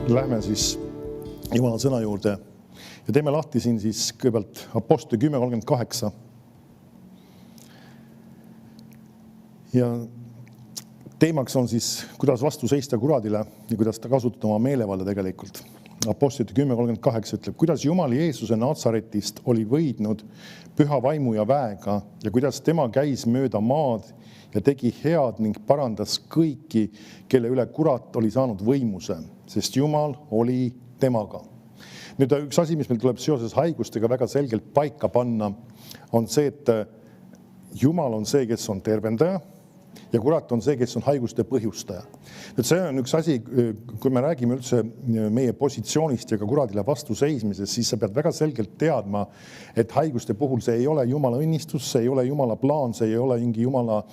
lähme siis Jumala sõna juurde ja teeme lahti siin siis kõigepealt Apostli 10:38. Ja teemaks on siis, kuidas vastu seista kuradile ja kuidas ta kasutada oma meelevalda tegelikult. Apostlite 10:38 ütleb, kuidas Jumal Jeesuse Natsaretist oli võidnud püha vaimu ja väega ja kuidas tema käis mööda maad ja tegi head ning parandas kõiki, kelle üle kurat oli saanud võimuse, sest Jumal oli temaga. Nüüd üks asi, mis meil tuleb seoses haigustega väga selgelt paika panna, on see, et Jumal on see, kes on tervendaja ja kurat on see, kes on haiguste põhjustaja. Nüüd see on üks asi, kui me räägime üldse meie positsioonist ja ka kuradile vastu seismisest, siis sa pead väga selgelt teadma, et haiguste puhul see ei ole Jumala õnnistus, see ei ole Jumala plaan, see ei ole mingi Jumala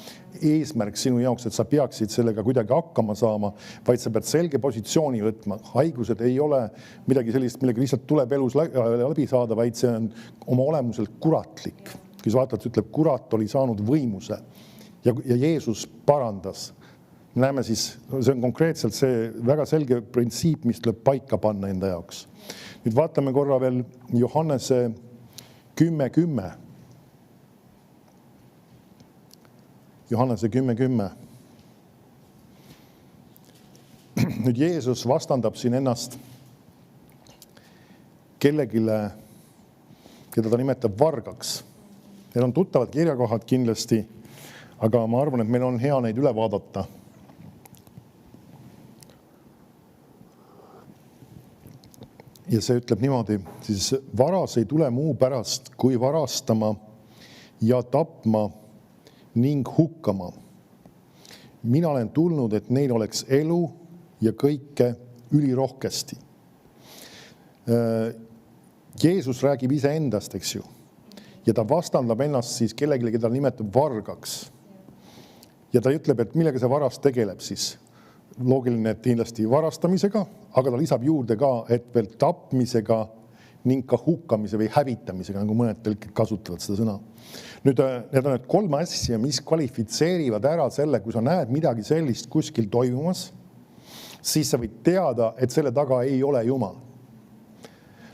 eesmärk sinu jaoks, et sa peaksid sellega kuidagi hakkama saama, vaid sa pead selge positsiooni võtma. Haigused ei ole midagi sellist, millega lihtsalt tuleb elus läbi saada, vaid see on oma olemuselt kuratlik. Kui sa vaatad, ütleb, kurat oli saanud võimuse ja Jeesus parandas. Me näeme siis, see on konkreetselt see väga selge printsiip, mis tuleb paika panna enda jaoks. Nüüd vaatame korra veel Johannese 10:10. Johannese 10:10. Nüüd Jeesus vastandab siin ennast kellegile, keda ta nimetab vargaks. Need on tuttavad kirjakohad kindlasti, aga ma arvan, et meil on hea neid üle vaadata. Ja see ütleb niimoodi, siis varas ei tule muu pärast, kui varastama ja tapma ning hukkama. Mina olen tulnud, et neil oleks elu ja kõike ülirohkesti. Jeesus räägib ise endast, eks ju. Ja ta vastandab ennast siis kellelegi, keda nimetab vargaks. Ja ta ütleb, et millega see varas tegeleb siis. Loogiline, et kindlasti varastamisega, aga ta lisab juurde ka, et veel tapmisega ning ka hukkamise või hävitamisega, nagu mõned tõlked kasutavad seda sõna. Nüüd, need on need 3 asja, mis kvalifitseerivad ära selle, kui sa näed midagi sellist kuskil toimumas, siis sa võid teada, et selle taga ei ole Jumal.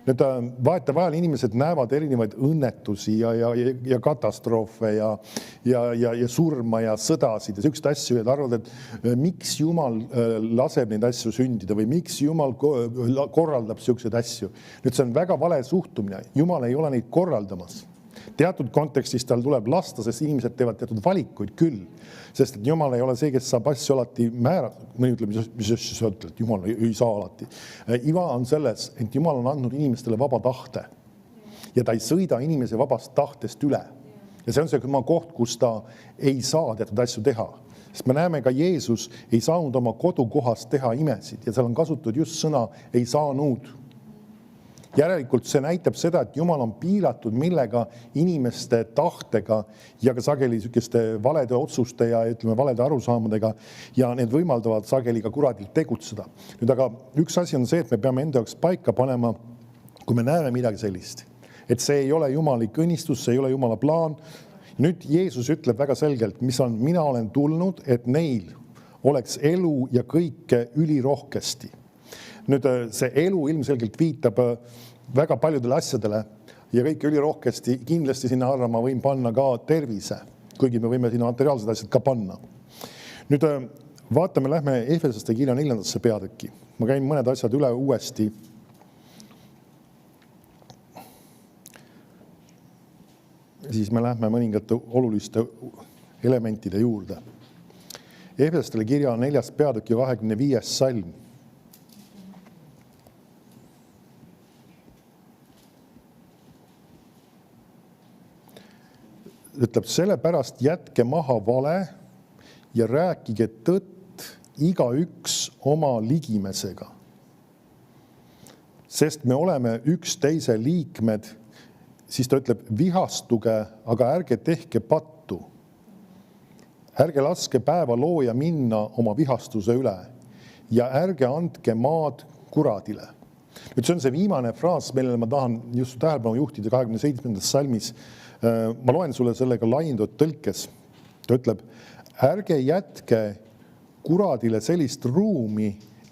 Nüüd vahetevahel inimesed näevad erinevaid õnnetusi ja katastroofe ja surma ja sõdasid ja sellised asju, et arvad, et miks Jumal laseb neid asju sündida või miks Jumal korraldab selliseid asju. Nüüd see on väga vale suhtumine. Jumal ei ole neid korraldamas. Teatud kontekstis tal tuleb lasta, sest inimesed teevad teatud valikuid küll. Sest et Jumal ei ole see, kes saab asju alati määrata. Mõni ütleb, mis sa ütled, et Jumal ei saa alati. Iva on selles, et Jumal on andnud inimestele vaba tahte. Ja ta ei sõida inimese vabast tahtest üle. Ja see on see koht, kus ta ei saa teatud asju teha. Sest me näeme ka Jeesus ei saanud oma kodukohast teha imesid. Ja seal on kasutatud just sõna ei saanud. Järelikult see näitab seda, et Jumal on piiratud millega inimeste tahtega ja ka sageli sükeste valede otsuste ja ütleme valede arusaamadega ja need võimaldavad sageli ka kuradil tegutseda. Nüüd aga üks asi on see, et me peame enda jaoks paika panema, kui me näeme midagi sellist. Et see ei ole jumalik õnnistus, see ei ole Jumala plaan. Nüüd Jeesus ütleb väga selgelt, mis on, mina olen tulnud, et neil oleks elu ja kõike ülirohkesti. Nüüd see elu ilmselgelt viitab väga paljudele asjadele ja kõike ülirohkesti kindlasti sinna alla ma võin panna ka tervise, kuigi me võime sinna materiaalsed asjad ka panna. Nüüd vaatame, lähme Efesoste kirja 4. peatüki. Ma käin mõned asjad üle uuesti. Siis me lähme mõningate oluliste elementide juurde. Efesostele kirja 4. peatüki 25. salm. Ütleb, sellepärast jätke maha vale ja rääkige tõtt igaüks oma ligimesega. Sest me oleme üksteise liikmed, siis ta ütleb, vihastuge, aga ärge tehke pattu. Ärge laske päeva looja minna oma vihastuse üle ja ärge andke maad kuradile. Nüüd see on see viimane fraas, millele ma tahan just tähelepanu juhtida 27. salmis. Ma loen sulle sellega laiendatud tõlkes. Ta ütleb, ärge jätke kuradile sellist ruumi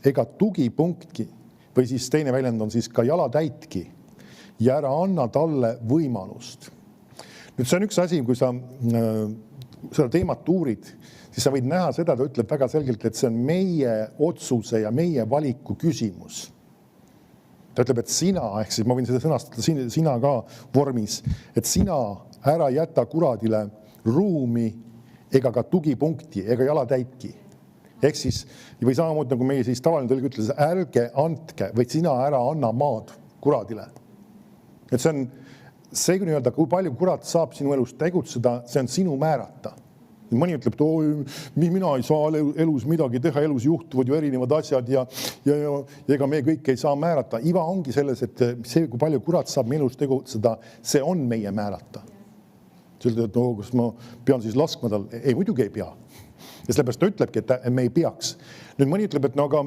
ega tugipunktki, või siis teine väljend on siis ka jalatäitki ja ära anna talle võimalust. Nüüd see on üks asi, kui sa seda teemat uurid, siis sa võid näha seda, ta ütleb väga selgelt, et see on meie otsuse ja meie valiku küsimus. Ta ütleb, et sina, ehk siis ma võin seda sõnastada sina ka vormis, et sina ära jäta kuradile ruumi ega ka tugipunkti ega jalatäitki. Ehk siis, või samamoodi nagu meie siis tavaline tõlge ütles, ärge andke, või sina ära anna maad kuradile. Et see on see, kui palju kurat saab sinu elus tegutseda, see on sinu määrata. Mõni ütleb, et mina ei saa elus midagi teha, elus juhtuvad ju erinevad asjad ja ega me kõik ei saa määrata. Iva ongi selles, et see, kui palju kurat saab meie elus tegutseda, see on meie määrata. Sa ütled, et kas ma pean siis laskma tal? Ei, muidugi ei pea. Ja sellepärast ta ütlebki, et me ei peaks. Nüüd mõni ütleb, et no aga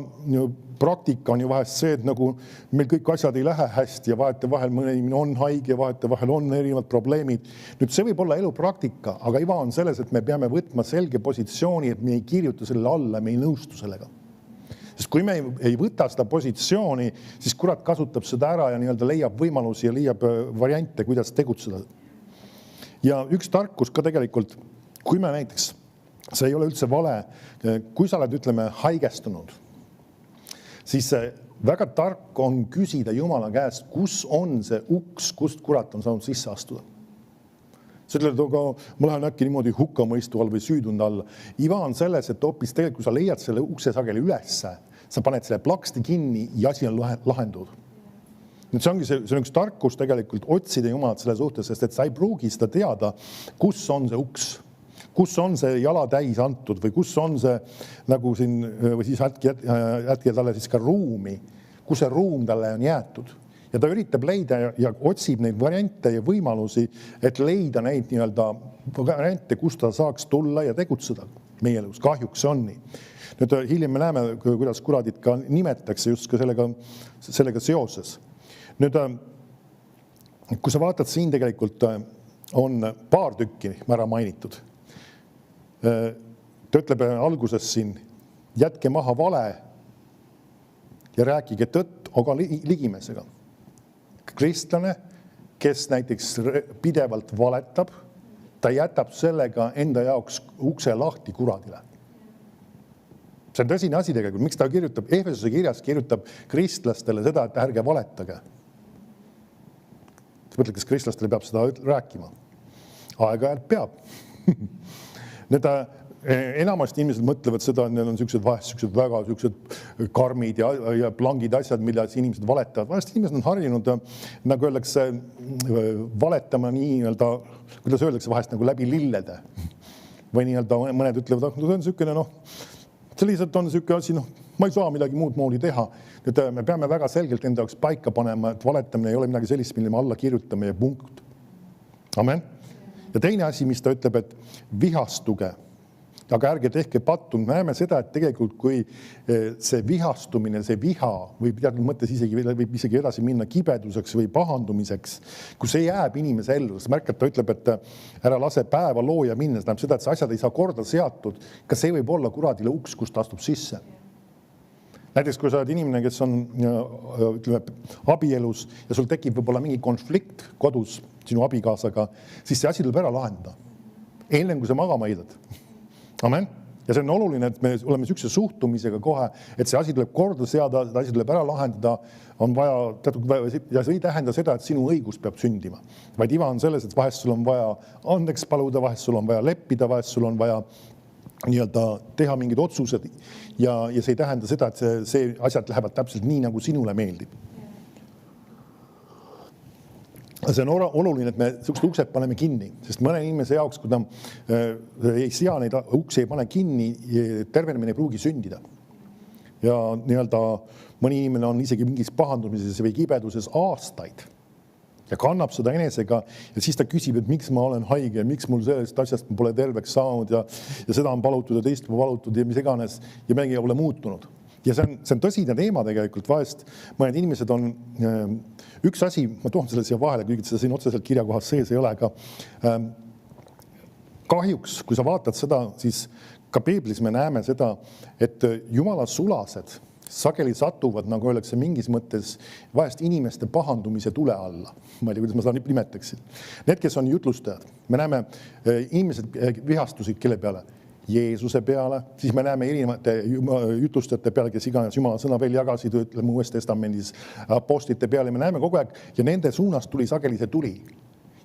praktika on ju vahest see, et nagu meil kõik asjad ei lähe hästi ja vahetevahel mõni inimene on haige ja vahetevahel on erinevad probleemid. Nüüd see võib olla elu praktika, aga iva on selles, et me peame võtma selge positsiooni, et me ei kirjuta sellele alla, me ei nõustu sellega. Sest kui me ei võta seda positsiooni, siis kurat kasutab seda ära ja nii-öelda leiab võimalusi ja leiab variante, kuidas tegutseda. Ja üks tarkus ka tegelikult, kui me näiteks see ei ole üldse vale. Kui sa oled, ütleme, haigestunud, siis väga tark on küsida Jumala käest, kus on see uks, kust kurat on saanud sisse astuda. Sa ütled, aga ma lähen äkki niimoodi hukkamõistu all või süüdund alla. Iva on selles, et hoopis tegelikult, kui sa leiad selle ukse sageli ülesse, sa paned selle plaksti kinni ja asi on lahendud. Nüüd see ongi see on üks tarkus tegelikult otsida Jumalat selle suhtes, sest et sa ei pruugi seda teada, kus on see uks. Kus on see jala täis antud või kus on see nagu siin, või siis jätke talle siis ka ruumi, kus see ruum talle on jäetud. Ja ta üritab leida ja otsib neid variante ja võimalusi, et leida neid nii-öelda variante, kus ta saaks tulla ja tegutseda meie elus. Kahjuks see on nii. Nüüd hiljem me näeme, kuidas kuradid ka nimetakse just ka sellega seoses. Nüüd, kui sa vaatad siin tegelikult on paar tükki ära mainitud. Ta ütleb alguses siin, jätke maha vale ja rääkige tõtt, aga ligimesega. Kristlane, kes näiteks pidevalt valetab, ta jätab sellega enda jaoks ukse lahti kuradile. See on tõsine asi tegelikult. Miks ta kirjutab, Efesuse kirjas kirjutab kristlastele seda, et ärge valetage. Ta mõtleb, kas kristlastele peab seda rääkima. Aeg-ajalt peab. Need enamasti inimesed mõtlevad seda, et need on sellised väga karmid ja plangid asjad, mille inimesed valetavad. Vahest inimesed on harjunud, nagu öeldakse, valetama nii-öelda, kuidas öeldakse vahest nagu läbi lillede. Või nii-öelda mõned ütlevad, et see on selline, see lihtsalt on selline asi, ma ei saa midagi muud moodi teha. Nüüd me peame väga selgelt enda jaoks paika panema, et valetamine ei ole midagi sellist, mille me alla kirjutame ja punkt. Amen. Ja teine asi, mis ta ütleb, et vihastuge, aga ärge tehke pattu. Me näeme seda, et tegelikult kui see vihastumine, see viha võib teatud mõttes isegi edasi minna kibeduseks või pahandumiseks, kui see jääb inimese ellu. Sest märkad, ta ütleb, et ära lase päeva looja minna. See tähendab seda, et see asjad ei saa korda seatud. Kas see võib olla kuradile uks, kus ta astub sisse? Näiteks, kui sa oled inimene, kes on abielus ja sul tekib võib-olla mingi konflikt kodus sinu abikaasaga, siis see asi tuleb ära lahendada. Enne, kui sa magama heidad. Amen. Ja see on oluline, et me oleme sükse suhtumisega kohe, et see asi tuleb korda seada, see asi tuleb ära lahendada, on vaja teatud, ja see ei tähenda seda, et sinu õigus peab sündima. Vaid iva on selles, et vahest sul on vaja andeks paluda, vahest sul on vaja leppida, vahest sul on vaja nii-öelda teha mingid otsused ja see ei tähenda seda, et see asjad lähevad täpselt nii, nagu sinule meeldib. See on oluline, et me sellised uksed paneme kinni, sest mõne inimese jaoks, kui ta ei sea neid uksi ei pane kinni, tervenemine ei pruugi sündida. Ja nii-öelda mõni inimene on isegi mingis pahandumises või kibeduses aastaid ja kannab seda enesega ja siis ta küsib, et miks ma olen haige ja miks mul sellest asjast pole terveks saanud ja seda on palutud ja teist palutud ja mis iganes ja midagi ei ole muutunud. Ja see on tõsine teema tegelikult vahest. Mõned inimesed on üks asi, ma toon selle siia vahele, kuigi seda siin otseselt kirjakohas sees ei ole, aga kahjuks, kui sa vaatad seda, siis ka Piiblis me näeme seda, et Jumala sulased sageli satuvad, nagu öeldakse, mingis mõttes vahest inimeste pahandumise tule alla. Ma ei tea, kuidas ma seda nimetaksin. Need, kes on jutlustajad, me näeme, inimesed vihastusid kelle peale? Jeesuse peale, siis me näeme erinevate jutlustajate peale, kes iganes Jumala sõna veel jagasid, ütleme Uues Testamendis apostlite peale, me näeme kogu aeg ja nende suunast tuli sageli see tuli.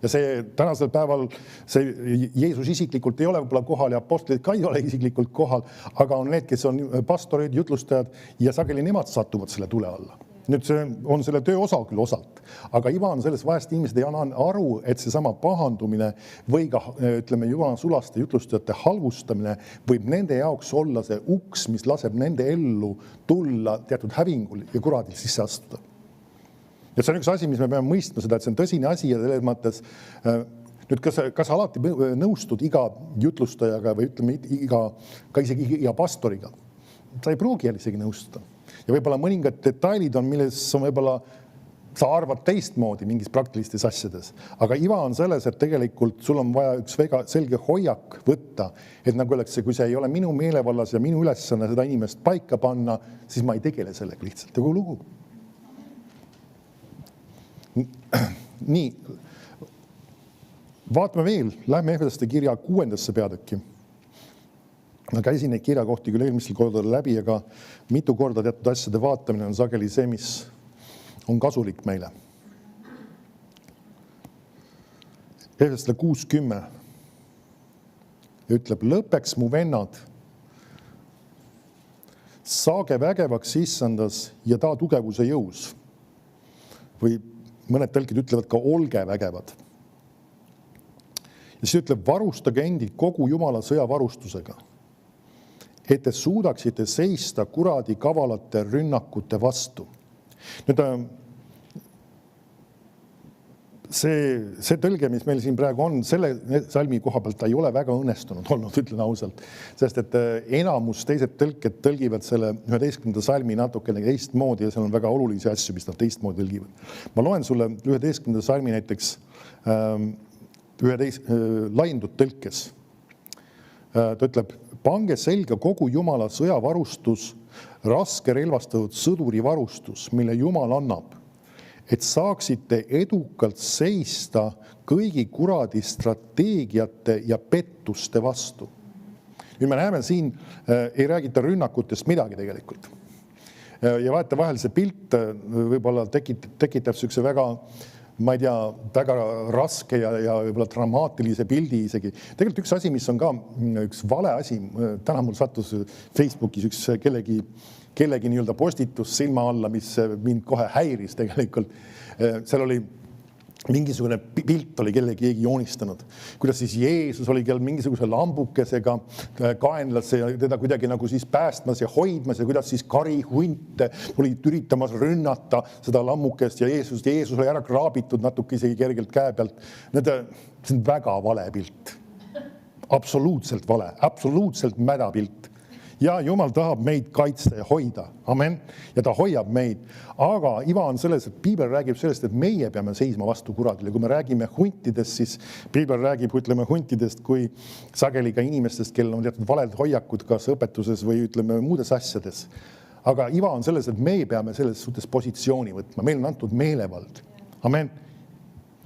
Ja see tänasel päeval, see Jeesus isiklikult ei ole võib-olla kohal ja apostlid ka ei ole isiklikult kohal, aga on need, kes on pastorid, jutlustajad ja sageli nemad satuvad selle tule alla. Nüüd see on selle töö osa küll osalt, aga iva on selles vahest inimesed ei anna aru, et seesama pahandumine või ka, ütleme, Jumala sulaste jutlustajate halvustamine võib nende jaoks olla see uks, mis laseb nende ellu tulla teatud hävingul ja kuradil sisse astuda. Ja see on üks asi, mis me peame mõistma seda, et see on tõsine asi ja selles mõttes, nüüd kas alati nõustud iga jutlustajaga või ütleme isegi iga pastoriga? Sa ei pruugi isegi nõustuda. Ja võib-olla mõningad detailid on, milles on võib-olla sa arvad teistmoodi mingis praktilistes asjades. Aga iva on selles, et tegelikult sul on vaja üks väga selge hoiak võtta, et nagu öeldakse, kui see ei ole minu meelevallas ja minu ülesanne seda inimest paika panna, siis ma ei tegele sellega lihtsalt. Ja kui lugu. Nii, vaatame veel, lähme Efeslaste kirja 6. peatükki. Ma käisin neid kirjakohti küll eelmisel kordadel läbi, aga mitu korda teatud asjade vaatamine on sageli see, mis on kasulik meile. Efeslaste 6:10 ütleb, lõpeks mu vennad, saage vägevaks issandas ja ta tugevuse jõus. Või mõned tõlkid ütlevad ka olge vägevad. Ja siis ütleb, varustage endid kogu Jumala sõjavarustusega, et te suudaksite seista kuradi kavalate rünnakute vastu. Nüüd see tõlge, mis meil siin praegu on, selle salmi koha pealt ta ei ole väga õnnestunud olnud, ütlen ausalt. Sest et enamus teised tõlked tõlgivad selle 11. salmi natukene teistmoodi ja seal on väga olulisi asju, mis nad teistmoodi tõlgivad. Ma loen sulle 11. salmi näiteks laiendud tõlkes. Ta ütleb, pange selga kogu Jumala sõjavarustus, raske relvastatud sõduri varustus, mille Jumal annab, et saaksite edukalt seista kõigi kuradi strateegiate ja pettuste vastu. Nüüd me näeme siin, ei räägita rünnakutest midagi tegelikult. Ja vaata vahel see pilt võib-olla tekitab sellise väga, ma ei tea, väga raske ja võib-olla dramaatilise pildi isegi. Tegelikult üks asi, mis on ka üks vale asi, täna mul sattus Facebookis üks kellegi nii-öelda postitus silma alla, mis mind kohe häiris tegelikult. Seal oli mingisugune pilt oli keegi joonistanud, kuidas siis Jeesus oli kell mingisuguse lambukesega kaenlas ja teda kuidagi nagu siis päästmas ja hoidmas ja kuidas siis karihunt olid üritamas rünnata seda lammukest ja Jeesus oli ära kraabitud natuke isegi kergelt käe pealt. See on väga vale pilt. Absoluutselt vale, absoluutselt mäda pilt. Ja Jumal tahab meid kaitsta ja hoida. Amen. Ja ta hoiab meid. Aga iva on selles, et Piibel räägib sellest, et meie peame seisma vastu kuradile. Kui me räägime huntidest, siis Piibel räägib, ütleme, huntidest kui sageli ka inimestest, kellel on teatud valed hoiakud kas õpetuses või ütleme muudes asjades. Aga iva on selles, et meie peame selles suhtes positsiooni võtma. Meil on antud meelevald. Amen.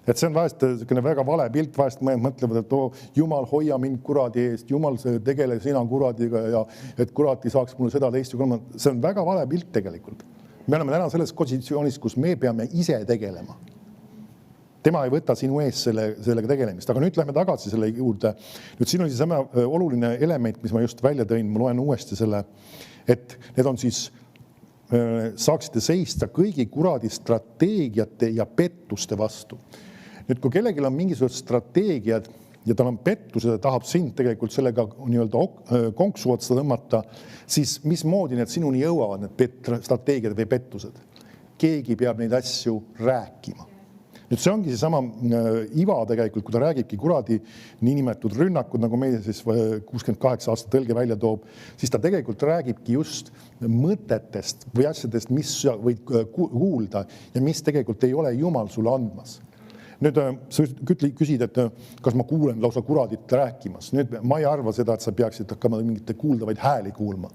Et see on vahest väga vale pilt, vahest mõtlevad, et Jumal hoia mind kuradi eest, Jumal tegele sina kuradiga ja et kuradi saaks mulle seda teist ja kolmandat. See on väga vale pilt tegelikult. Me oleme täna selles positsioonis, kus me peame ise tegelema. Tema ei võta sinu ees sellega tegelemist. Aga nüüd lähme tagasi selle juurde. Nüüd siin on siis sama oluline element, mis ma just välja tõin, ma loen uuesti selle, et need on siis saaksite seista kõigi kuradi strateegiate ja pettuste vastu. Nüüd, kui kellelgi on mingisugused strateegiad ja tal on pettused ja tahab sind tegelikult sellega nii-öelda konksu otsa tõmmata, siis mismoodi need sinuni jõuavad, need strateegiad või pettused? Keegi peab neid asju rääkima. Nüüd see ongi seesama iva tegelikult, kui ta räägibki kuradi niinimetatud rünnakud, nagu meie siis 68 aasta tõlge välja toob, siis ta tegelikult räägibki just mõtetest või asjadest, mis sa võid kuulda ja mis tegelikult ei ole Jumal sulle andmas. Nüüd sa küsid, et kas ma kuulen lausa kuradit rääkimas. Nüüd ma ei arva seda, et sa peaksid hakkama mingite kuuldavaid hääli kuulma.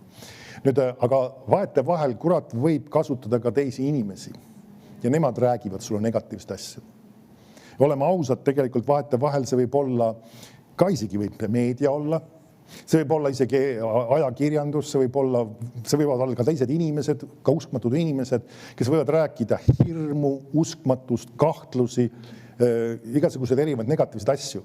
Nüüd, aga vahetevahel kurat võib kasutada ka teisi inimesi ja nemad räägivad sulle negatiivset asju. Oleme ausad, tegelikult vahetevahel see võib olla, ka isegi võib meedia olla, see võib olla isegi ajakirjandus, see võivad olla ka teised inimesed, ka uskmatud inimesed, kes võivad rääkida hirmu, uskmatust, kahtlusi, igasugused erinevad negatiivsed asju.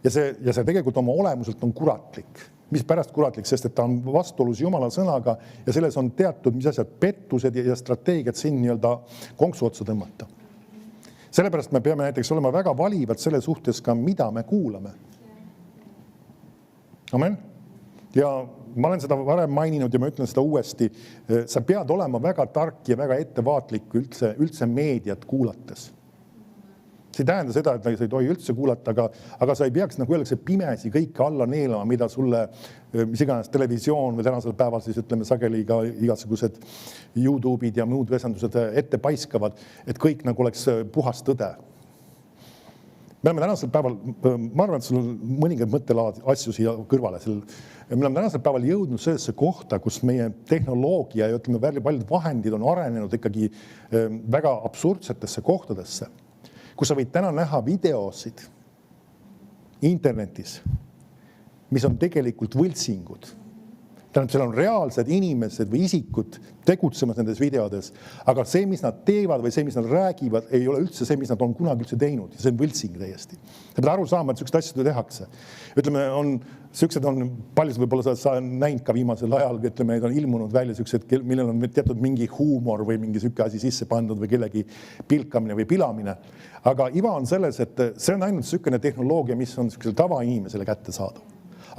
Ja see tegelikult oma olemuselt on kuratlik. Mis pärast kuratlik, sest et ta on vastuolus Jumala sõnaga ja selles on teatud, mis asjad, pettused ja strateegiad siin nii-öelda konksu otsa tõmmata. Sellepärast me peame näiteks olema väga valivad selle suhtes ka, mida me kuulame. Amen. Ja ma olen seda varem maininud ja ma ütlen seda uuesti. Sa pead olema väga tark ja väga ettevaatlik üldse meediat kuulates. See ei tähenda seda, et sa ei tohi üldse kuulata, aga sa ei peaks, nagu öeldakse, pimesi kõike alla neelama, mida sulle, mis iganes televisioon või tänasel päeval siis ütleme sageli ka igasugused YouTube'id ja muud vesandused ette paiskavad, et kõik nagu oleks puhas tõde. Me oleme tänasel päeval, ma arvan, et sul on mõningad mõttelaad asju siia kõrvale. Me oleme tänasel päeval jõudnud sellesse kohta, kus meie tehnoloogia ja ütleme, paljud vahendid on arenenud ikkagi väga absurdsetesse kohtadesse, kus sa võid täna näha videosid internetis, mis on tegelikult võltsingud. Tähendab, seal on reaalsed inimesed või isikud tegutsemas nendes videodes, aga see, mis nad teevad või see, mis nad räägivad, ei ole üldse see, mis nad on kunagi üldse teinud. See on võltsing täiesti. Sa pead aru saama, et sellised asjad tehakse. Ütleme, sellised on, paljus võib-olla sa näinud ka viimasel ajal, ütleme, need on ilmunud välja sellised, millel on teatud mingi huumor või mingi selline asi sisse pandud või kellegi pilkamine või pilamine. Aga iva on selles, et see on ainult selline tehnoloogia, mis on tavainimesele kätte saada.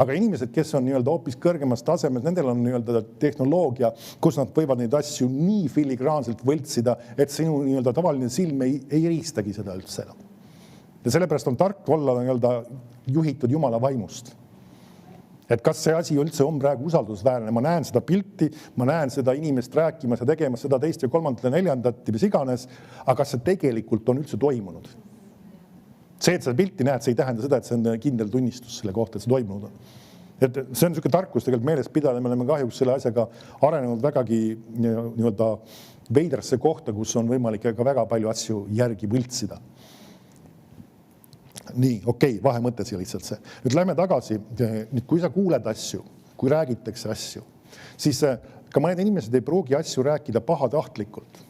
Aga inimesed, kes on nii-öelda hoopis kõrgemas tasemes, nendel on nii-öelda tehnoloogia, kus nad võivad neid asju nii filigraanselt võltsida, et sinu nii-öelda tavaline silm ei eristagi seda üldse enam. Ja sellepärast on tark olla nii-öelda juhitud Jumala vaimust. Et kas see asi üldse on praegu usaldusväärne. Ma näen seda pilti, ma näen seda inimest rääkimas ja tegemas seda teist ja kolmandat ja neljandat, mis iganes, aga kas see tegelikult on üldse toimunud? See, et sa pilti näed, see ei tähenda seda, et see on kindel tunnistus selle kohta, et see toimunud on. Et see on selline tarkus tegelikult meeles pidada, me oleme kahjuks selle asjaga arenenud vägagi nii-öelda veidrasse kohta, kus on võimalik ka väga palju asju järgi võltsida. Nii, okei, vahemõte siia lihtsalt see. Nüüd lähme tagasi, nüüd kui sa kuuled asju, kui räägitakse asju, siis ka mõned inimesed ei pruugi asju rääkida pahatahtlikult.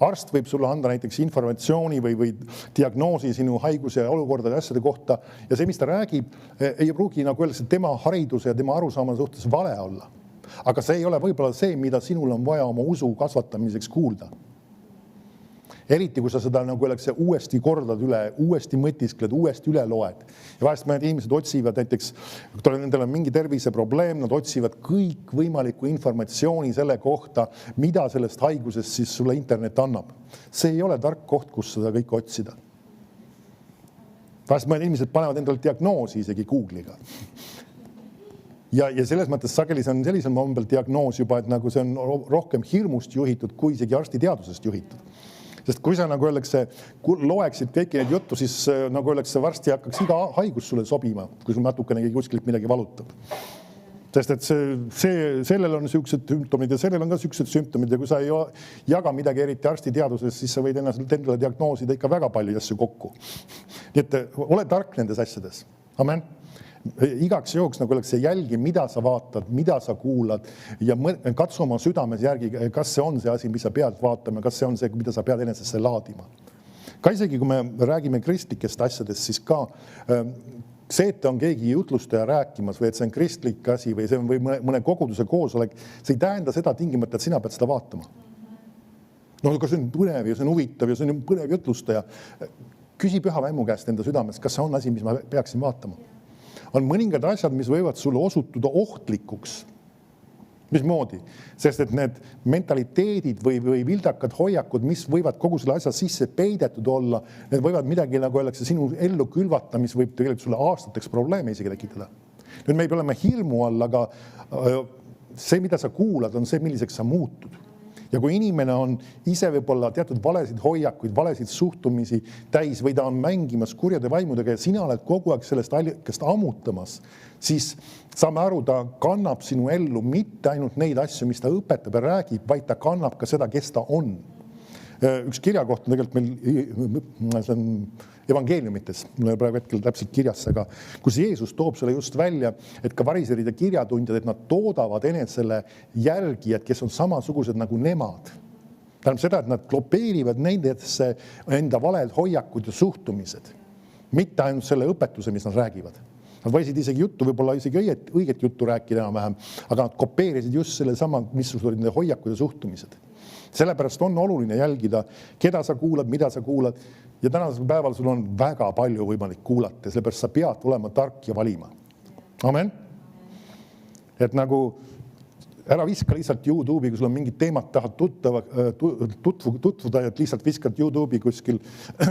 Arst võib sulle anda näiteks informatsiooni või diagnoosi sinu haiguse ja olukordade asjade kohta ja see, mis ta räägib, ei pruugi nagu öeldakse tema hariduse ja tema arusaama suhtes vale olla. Aga see ei ole võib-olla see, mida sinul on vaja oma usu kasvatamiseks kuulda. Eriti, kui sa seda nagu öeldakse uuesti kordad üle, uuesti mõtiskled, uuesti üle loed. Ja vahest mõned inimesed otsivad näiteks, kui nendel on mingi terviseprobleem, nad otsivad kõik võimalikku informatsiooni selle kohta, mida sellest haigusest siis sulle internet annab. See ei ole tark koht, kus seda kõik otsida. Vahest mõned inimesed panevad endale diagnoosi isegi Google'iga. Ja selles mõttes sageli see on sellisel mombel diagnoos juba, et nagu see on rohkem hirmust juhitud, kui isegi arstiteadusest juhitud. Sest kui sa nagu öeldakse, loeksid kõiki neid juttu, siis nagu öeldakse, varsti hakkaks iga haigus sulle sobima, kui sul natukenegi kuskilt midagi valutab. Sest et sellel on sellised sümptomid ja sellel on ka sellised sümptomid ja kui sa ei jaga midagi eriti arstiteaduses, siis sa võid endale diagnoosida ikka väga palju asju kokku. Nii et ole tark nendes asjades. Amen. Igaks jooks nagu oleks see jälgi, mida sa vaatad, mida sa kuulad ja katsu oma südames järgi, kas see on see asi, mis sa pead vaatama, kas see on see, mida sa pead enesesse laadima. Ka isegi, kui me räägime kristlikest asjadest, siis ka see, et on keegi jutlustaja rääkimas või et see on kristlik asi või see on või mõne koguduse koosolek, see ei tähenda seda tingimata, et sina pead seda vaatama. No, kas see on põnev ja see on huvitav ja see on põnev jutlustaja. Küsi püha vaimu käest enda südames, kas see on asi, mis ma peaksin vaatama. On mõningad asjad, mis võivad sulle osutuda ohtlikuks. Mismoodi? Sest et need mentaliteedid või vildakad hoiakud, mis võivad kogu selle asja sisse peidetud olla, need võivad midagi, nagu öeldakse, sinu ellu külvata, mis võib tegelikult sulle aastateks probleeme isegi tekitada. Nüüd me ei ole hirmu all, aga see, mida sa kuulad, on see, milliseks sa muutud. Ja kui inimene on ise võib-olla teatud valesid hoiakuid, valesid suhtumisi täis või ta on mängimas kurjade vaimudega ja sina oled kogu aeg sellest allikast ammutamas, siis saame aru, ta kannab sinu ellu mitte ainult neid asju, mis ta õpetab ja räägib, vaid ta kannab ka seda, kes ta on. Üks kirjakoht on tegelikult meil, see on evangeeliumites, mul ei ole praegu hetkel täpselt kirjas, aga kus Jeesus toob selle just välja, et ka variserid ja kirjatundjad, et nad toodavad enesele järgijad, kes on samasugused nagu nemad. Tähendab seda, et nad klopeerivad nendesse enda valed hoiakud ja suhtumised, mitte ainult selle õpetuse, mis nad räägivad. Nad võisid isegi juttu, võib-olla isegi õiget juttu rääkida enam-vähem, aga nad kopeerisid just selle sama, mis olid nende hoiakud ja suhtumised. Sellepärast on oluline jälgida, keda sa kuulad, mida sa kuulad ja tänasel päeval sul on väga palju võimalik kuulata, sellepärast sa pead olema tark ja valima. Amen. Et nagu ära viska lihtsalt YouTube'i, kui sul on mingid teemad, tahad tutvuda, et lihtsalt viskad YouTube'i kuskil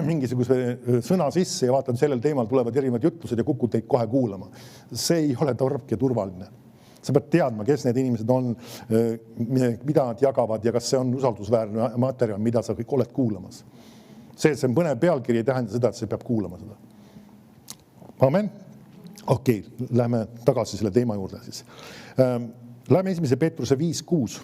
mingisuguse sõna sisse ja vaatad sellel teemal tulevad erinevad jutlused ja kukud teid kohe kuulama. See ei ole tark ja turvaline. Sa pead teadma, kes need inimesed on, mida nad jagavad ja kas see on usaldusväärne materjal, mida sa kõik oled kuulamas. See on põnev pealkiri, ei tähenda seda, et sa peab kuulama seda. Amen. Okei, lähme tagasi selle teema juurde siis. Lähme 1. Peetruse 5:6.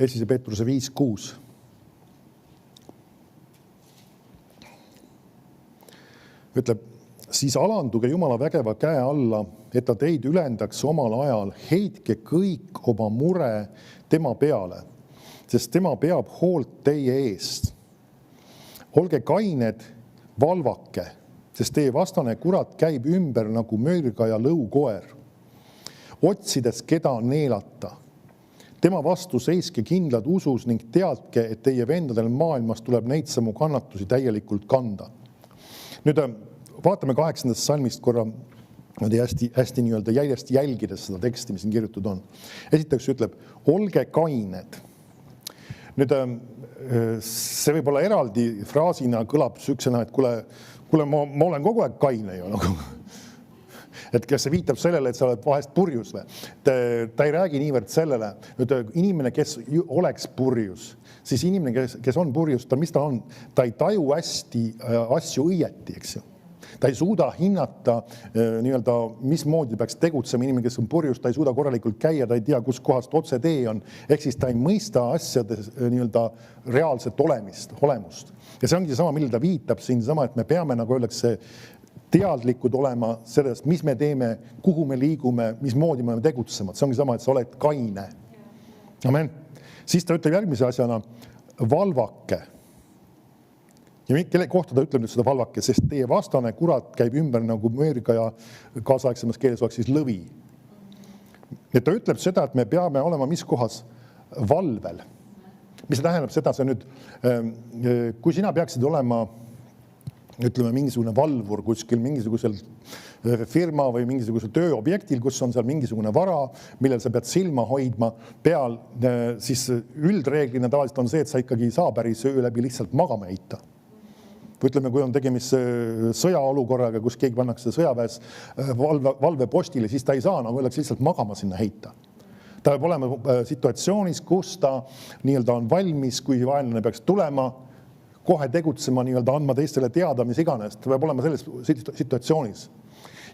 Esimese Peetruse 5:6. Ütleb, siis alanduge Jumala vägeva käe alla, et ta teid ülendaks omal ajal, heitke kõik oma mure tema peale, sest tema peab hoolt teie eest. Olge kained, valvake, sest teie vastane kurat käib ümber nagu mörgaja lõukoer, otsides keda neelata. Tema vastu seiske kindlad usus ning teadke, et teie vendadel maailmas tuleb neid samu kannatusi täielikult kanda. Nüüd vaatame 8. salmist korra hästi nii-öelda järjest jälgides seda teksti, mis siin kirjutatud on. Esiteks ütleb, olge kained. Nüüd see võib olla eraldi fraasina kõlab süksena, et kuule, ma olen kogu aeg kaine ju nagu. Et kas see viitab sellele, et sa oled vahest purjus või? Ta ei räägi niivõrd sellele. Nüüd, inimene, kes oleks purjus, siis inimene, kes on purjus, mis ta on? Ta ei taju hästi asju õieti, eks ju. Ta ei suuda hinnata nii-öelda, mismoodi peaks tegutsema inimene, kes on purjus, ta ei suuda korralikult käia, ta ei tea, kus kohast otse tee on. Ehk siis ta ei mõista asjades nii-öelda reaalset olemust. Ja see ongi sama, mille ta viitab siin sama, et me peame, nagu öeldakse, teadlikud olema sellest, mis me teeme, kuhu me liigume, mismoodi me tegutsema. See ongi sama, et sa oled kaine. Amen. Siis ta ütleb järgmise asjana, valvake. Ja kelle kohta ta ütleb nüüd seda valvake, sest teie vastane kurat käib ümber nagu mörgaja, kaasaegsemas keeles oleks siis lõvi. Ja ta ütleb seda, et me peame olema mis kohas valvel. Mis see tähendab seda, see nüüd, kui sina peaksid olema ütleme, mingisugune valvur kuskil mingisugusel firma või mingisugusel tööobjektil, kus on seal mingisugune vara, millel sa pead silma hoidma peal, siis üldreeglina tavaliselt on see, et sa ikkagi ei saa päris öö läbi lihtsalt magama heita. Ütleme, kui on tegemist sõjaolukorraga, kus keegi pannakse sõjaväes valvepostile, siis ta ei saa nagu oleks lihtsalt magama sinna heita. Ta peab olema situatsioonis, kus ta nii-öelda on valmis, kui vaenlane peaks tulema, kohe tegutsema, nii-öelda andma teistele teada, mis iganes. Ta peab olema selles situatsioonis.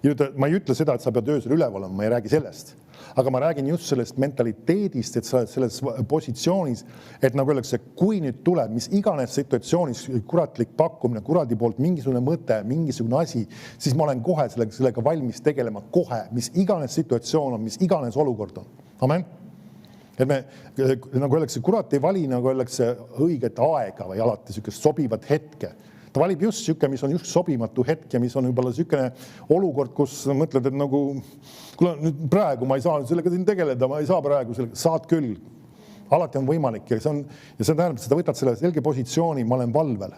Ja ma ei ütle seda, et sa pead öösel üleval olema, ma ei räägi sellest. Aga ma räägin just sellest mentaliteedist, et sa oled selles positsioonis, et nagu öeldakse, kui nüüd tuleb, mis iganes situatsioonis kuratlik pakkumine, kuradi poolt mingisugune mõte, mingisugune asi, siis ma olen kohe sellega valmis tegelema kohe, mis iganes situatsioon on, mis iganes olukord on. Amen. Et me, nagu öeldakse, kurat ei vali, nagu öeldakse, õiget aega või alati sükest sobivat hetke. Ta valib just süke, mis on just sobimatu hetk ja mis on võib-olla sükene olukord, kus mõtled, et nagu, kuule, nüüd praegu ma ei saa sellega siin tegeleda, ma ei saa praegu sellega, saad küll. Alati on võimalik ja see tähendab, et sa võtad selle selge positsiooni, ma olen valvel.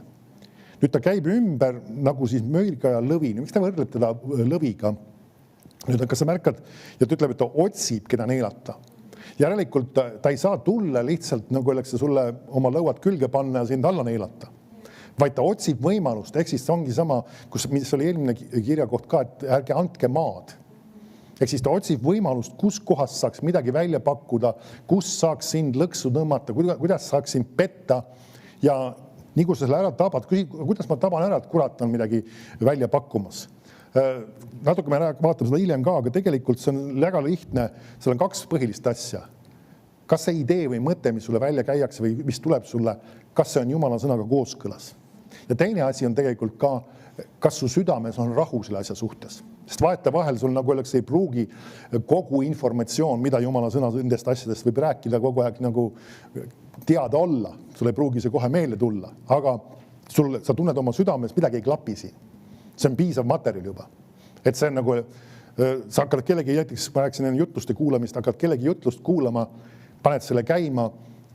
Nüüd ta käib ümber nagu siis mörgaja lõvi. Miks ta võrdleb teda lõviga? Nüüd, kas sa märkad, ja ta ütleb, et ta otsib, keda neelata. Järelikult ta ei saa tulla lihtsalt, nagu öeldakse, sulle oma lõuad külge panna ja sind alla neelata, vaid ta otsib võimalust. Ehk siis ongi sama, mis oli eelmine kirjakoht ka, et ärge andke maad. Ehk siis ta otsib võimalust, kus kohas saaks midagi välja pakkuda, kus saaks sind lõksu tõmmata, kuidas saaks sind petta ja nii kui sa selle ära tabad, kuidas ma taban ära, et kurat on midagi välja pakkumas. Natuke me vaatame seda hiljem ka, aga tegelikult see on väga lihtne, seal on 2 põhilist asja. Kas see idee või mõte, mis sulle välja käiakse või mis tuleb sulle, kas see on Jumala sõnaga kooskõlas? Ja teine asi on tegelikult ka, kas su südames on rahu selle asja suhtes. Sest vahetevahel sul nagu öeldakse, ei pruugi kogu informatsioon, mida Jumala sõna nendest asjadest võib rääkida kogu aeg nagu teada olla. Sul ei pruugi see kohe meelde tulla, aga sa tunned oma südames, midagi ei klapi siin. See on piisav materjal juba. Et see on nagu, sa hakkad kellegi, näiteks ma rääksin enne jutluste kuulamist, hakkad kellegi jutlust kuulama, paned selle käima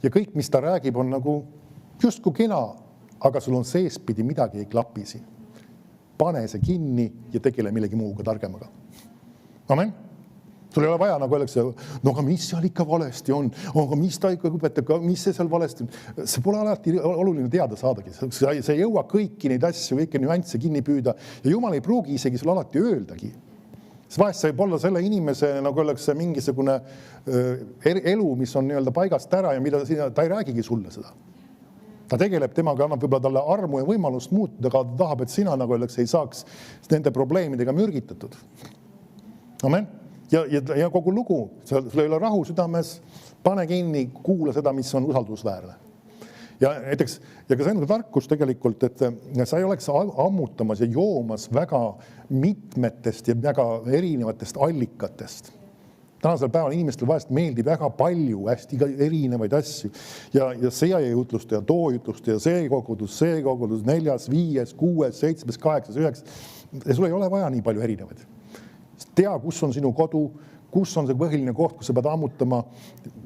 ja kõik, mis ta räägib, on nagu justku kena, aga sul on seespidi midagi ei klapi siin. Pane see kinni ja tegele millegi muuga targemaga. Amen? Sul ei ole vaja, nagu öeldakse, no aga mis seal ikka valesti on? Aga mis ta ikka õpetab, mis see seal valesti on? See pole alati oluline teada saadagi. See ei jõua kõiki neid asju, kõiki nüansse kinni püüda ja Jumal ei pruugi isegi sul alati öeldagi. Vahest see võib olla selle inimese, nagu öeldakse, mingisugune elu, mis on nii-öelda paigast ära ja mida ta ei räägigi sulle seda. Ta tegeleb temaga, annab võib-olla talle armu ja võimalust muutuda, aga ta tahab, et sina, nagu öeldakse, ei saaks nende probleemidega mürgitatud. Amen? Ja kogu lugu, sul ei ole rahu südames, pane kinni, kuula seda, mis on usaldusväärne. Ja näiteks, ja ka see on tarkus tegelikult, et sa ei oleks ammutamas ja joomas väga mitmetest ja väga erinevatest allikatest. Tänasel päeval inimestel vahest meeldib väga palju, hästi erinevaid asju. Ja see jutluste ja too jutluste ja see kogudus, 4., 5., 6., 7., 8., 9. Ja sul ei ole vaja nii palju erinevaid. Tea, kus on sinu kodu, kus on see põhiline koht, kus sa pead ammutama,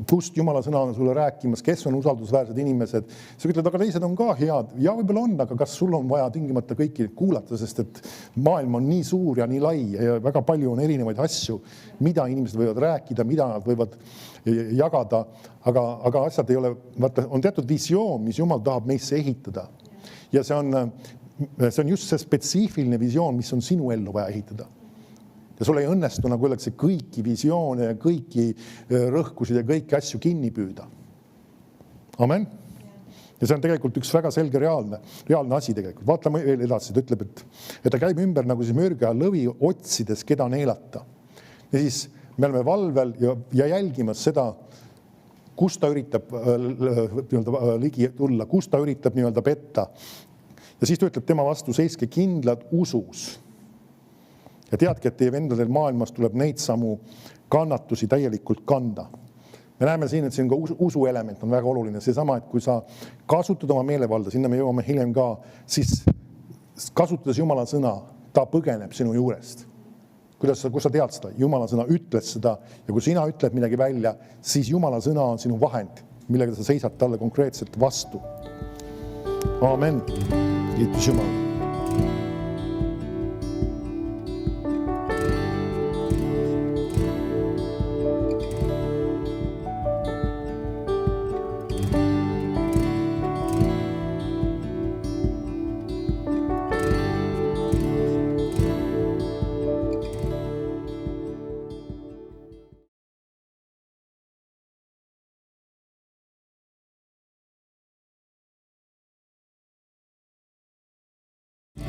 kust Jumala sõna on sulle rääkimas, kes on usaldusväärsed inimesed. Sa ütled, aga teised on ka head. Ja võib-olla on, aga kas sul on vaja tingimata kõiki kuulata, sest et maailm on nii suur ja nii lai ja väga palju on erinevaid asju, mida inimesed võivad rääkida, mida nad võivad jagada, aga asjad ei ole, vaata, on teatud visioon, mis Jumal tahab meisse ehitada. Ja see on just see spetsiifiline visioon, mis on sinu ellu vaja ehitada. Ja sul ei õnnestu, nagu öeldakse, kõiki visioone ja kõiki rõhkusid ja kõiki asju kinni püüda. Amen? Ja see on tegelikult üks väga selge reaalne asi tegelikult. Vaatame veel edasi, ta ütleb, et ta käib ümber nagu siis mürga lõvi otsides, keda neelata. Ja siis me oleme valvel ja jälgimas seda, kus ta üritab ligi tulla, kus ta üritab nii-öelda petta. Ja siis ta ütleb tema vastu, seiske kindlad usus. Ja teadki, et teie vendadel maailmas tuleb neid samu kannatusi täielikult kanda. Me näeme siin, et siin ka usu element on väga oluline. See sama, et kui sa kasutad oma meelevalda, sinna me jõuame hiljem ka, siis kasutades Jumala sõna, ta põgeneb sinu juurest. Kus sa tead seda? Jumala sõna ütles seda ja kui sina ütled midagi välja, siis Jumala sõna on sinu vahend, millega sa seisad talle konkreetselt vastu. Amen. Kiitus Jumal.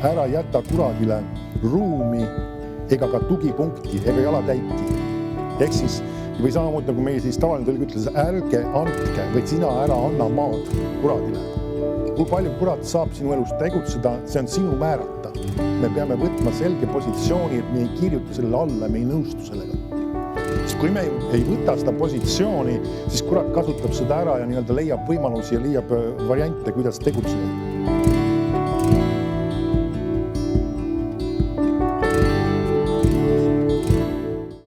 Ära jäta kuradile ruumi ega ka tugipunkti ega jalatäiki. Ehk siis, või samamoodi nagu meie siis tavaline tõlg ütles, ärge andke, või sina ära anna maad kuradile. Kui palju kurat saab sinu elus tegutseda, see on sinu määrata. Me peame võtma selge positsiooni, et me ei kirjuta sellele alla, me ei nõustu sellega. Sest kui me ei võta seda positsiooni, siis kurat kasutab seda ära ja nii-öelda leiab võimalusi ja leiab variante, kuidas tegutseda.